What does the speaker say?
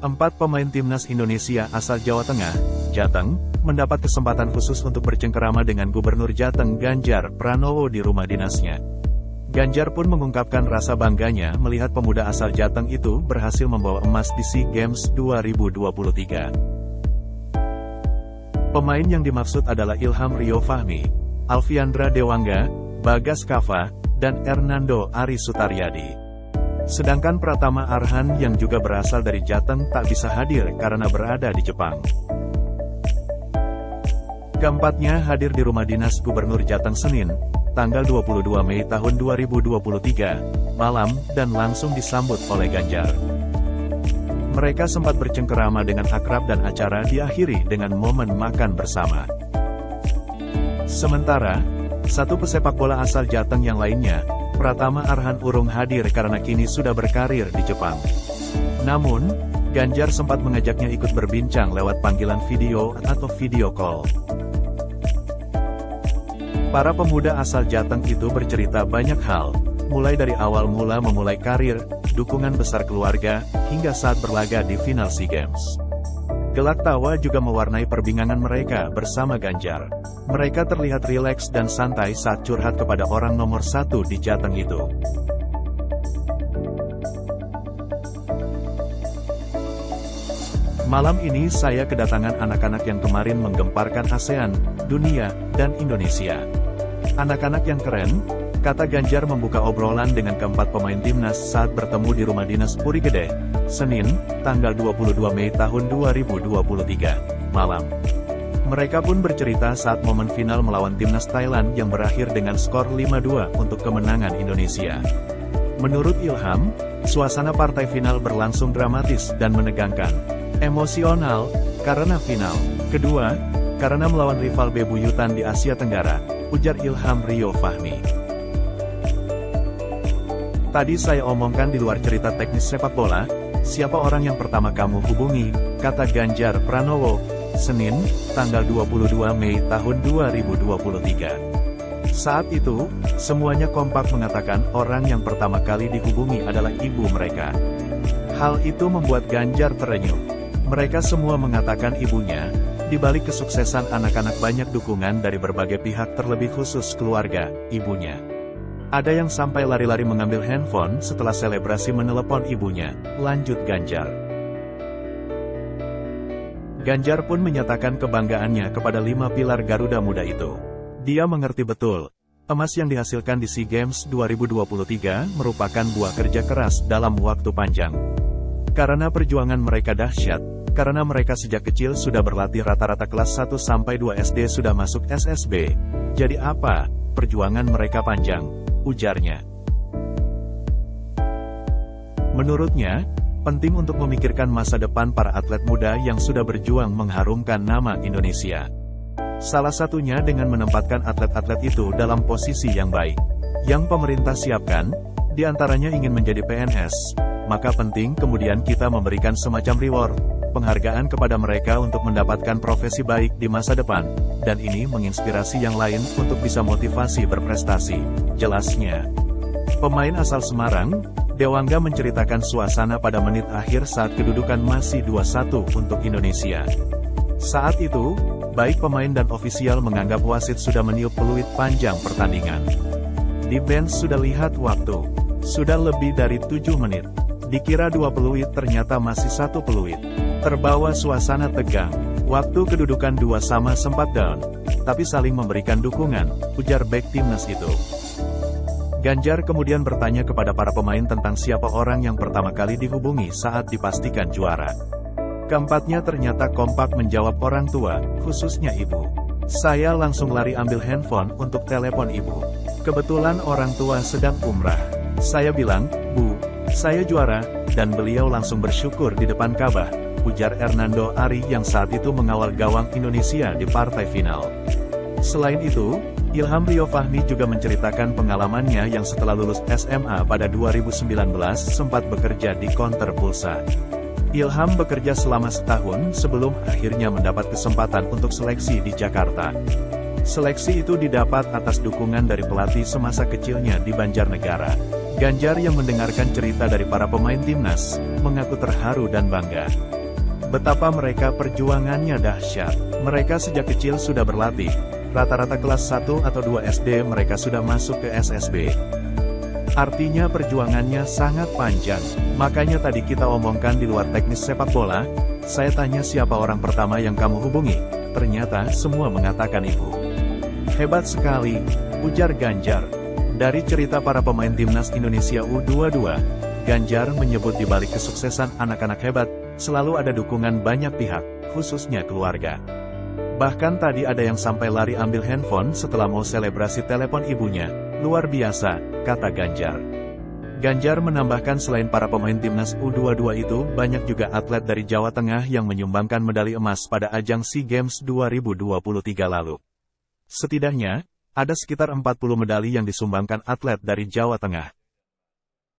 4 pemain timnas Indonesia asal Jawa Tengah, Jateng, mendapat kesempatan khusus untuk bercengkerama dengan Gubernur Jateng Ganjar Pranowo di rumah dinasnya. Ganjar pun mengungkapkan rasa bangganya melihat pemuda asal Jateng itu berhasil membawa emas di SEA Games 2023. Pemain yang dimaksud adalah Ilham Rio Fahmi, Alfiandra Dewangga, Bagas Kava, dan Hernando Ari Sutaryadi. Sedangkan Pratama Arhan yang juga berasal dari Jateng tak bisa hadir karena berada di Jepang. Keempatnya hadir di rumah dinas Gubernur Jateng Senin, tanggal 22 Mei tahun 2023, malam, dan langsung disambut oleh Ganjar. Mereka sempat bercengkerama dengan akrab dan acara diakhiri dengan momen makan bersama. Sementara, satu pesepak bola asal Jateng yang lainnya, Pratama Arhan urung hadir karena kini sudah berkarir di Jepang. Namun, Ganjar sempat mengajaknya ikut berbincang lewat panggilan video atau video call. Para pemuda asal Jateng itu bercerita banyak hal, mulai dari awal mula memulai karir, dukungan besar keluarga, hingga saat berlaga di final SEA Games. Gelak tawa juga mewarnai perbincangan mereka bersama Ganjar. Mereka terlihat rileks dan santai saat curhat kepada orang nomor 1 di Jateng itu. Malam ini saya kedatangan anak-anak yang kemarin menggemparkan ASEAN, dunia, dan Indonesia. Anak-anak yang keren, kata Ganjar membuka obrolan dengan keempat pemain timnas saat bertemu di rumah dinas Puri Gede, Senin, tanggal 22 Mei tahun 2023, malam. Mereka pun bercerita saat momen final melawan timnas Thailand yang berakhir dengan skor 5-2 untuk kemenangan Indonesia. Menurut Ilham, suasana partai final berlangsung dramatis dan menegangkan. Emosional, karena final. Kedua, karena melawan rival bebuyutan di Asia Tenggara, ujar Ilham Rio Fahmi. Tadi saya omongkan di luar cerita teknis sepak bola, siapa orang yang pertama kamu hubungi, kata Ganjar Pranowo, Senin, tanggal 22 Mei tahun 2023. Saat itu, semuanya kompak mengatakan orang yang pertama kali dihubungi adalah ibu mereka. Hal itu membuat Ganjar terenyuh. Mereka semua mengatakan ibunya, di balik kesuksesan anak-anak banyak dukungan dari berbagai pihak terlebih khusus keluarga, ibunya. Ada yang sampai lari-lari mengambil handphone setelah selebrasi menelepon ibunya, lanjut Ganjar. Ganjar pun menyatakan kebanggaannya kepada 5 pilar Garuda Muda itu. Dia mengerti betul, emas yang dihasilkan di SEA Games 2023 merupakan buah kerja keras dalam waktu panjang. Karena perjuangan mereka dahsyat, karena mereka sejak kecil sudah berlatih rata-rata kelas 1-2 SD sudah masuk SSB. Jadi apa, perjuangan mereka panjang, ujarnya. Menurutnya, penting untuk memikirkan masa depan para atlet muda yang sudah berjuang mengharumkan nama Indonesia. Salah satunya dengan menempatkan atlet-atlet itu dalam posisi yang baik. Yang pemerintah siapkan, diantaranya ingin menjadi PNS, maka penting kemudian kita memberikan semacam reward, penghargaan kepada mereka untuk mendapatkan profesi baik di masa depan, dan ini menginspirasi yang lain untuk bisa motivasi berprestasi, jelasnya. Pemain asal Semarang, Dewangga menceritakan suasana pada menit akhir saat kedudukan masih 2-1 untuk Indonesia. Saat itu, baik pemain dan ofisial menganggap wasit sudah meniup peluit panjang pertandingan. Di bench sudah lihat waktu. Sudah lebih dari 7 menit. Dikira 2 peluit ternyata masih 1 peluit. Terbawa suasana tegang. Waktu kedudukan 2-2 sempat down, tapi saling memberikan dukungan, ujar bek timnas itu. Ganjar kemudian bertanya kepada para pemain tentang siapa orang yang pertama kali dihubungi saat dipastikan juara. Keempatnya ternyata kompak menjawab orang tua, khususnya ibu. Saya langsung lari ambil handphone untuk telepon ibu. Kebetulan orang tua sedang umrah. Saya bilang, Bu, saya juara, dan beliau langsung bersyukur di depan Ka'bah, ujar Hernando Ari yang saat itu mengawal gawang Indonesia di partai final. Selain itu, Ilham Rio Fahmi juga menceritakan pengalamannya yang setelah lulus SMA pada 2019 sempat bekerja di konter pulsa. Ilham bekerja selama setahun sebelum akhirnya mendapat kesempatan untuk seleksi di Jakarta. Seleksi itu didapat atas dukungan dari pelatih semasa kecilnya di Banjarnegara. Ganjar yang mendengarkan cerita dari para pemain timnas, mengaku terharu dan bangga. Betapa mereka perjuangannya dahsyat. Mereka sejak kecil sudah berlatih. Rata-rata kelas 1 atau 2 SD mereka sudah masuk ke SSB. Artinya perjuangannya sangat panjang. Makanya tadi kita omongkan di luar teknis sepak bola, saya tanya siapa orang pertama yang kamu hubungi. Ternyata semua mengatakan ibu. Hebat sekali, ujar Ganjar. Dari cerita para pemain timnas Indonesia U22, Ganjar menyebut di balik kesuksesan anak-anak hebat, selalu ada dukungan banyak pihak, khususnya keluarga. Bahkan tadi ada yang sampai lari ambil handphone setelah mau selebrasi telepon ibunya. Luar biasa, kata Ganjar. Ganjar menambahkan selain para pemain timnas U22 itu, banyak juga atlet dari Jawa Tengah yang menyumbangkan medali emas pada ajang SEA Games 2023 lalu. Setidaknya, ada sekitar 40 medali yang disumbangkan atlet dari Jawa Tengah.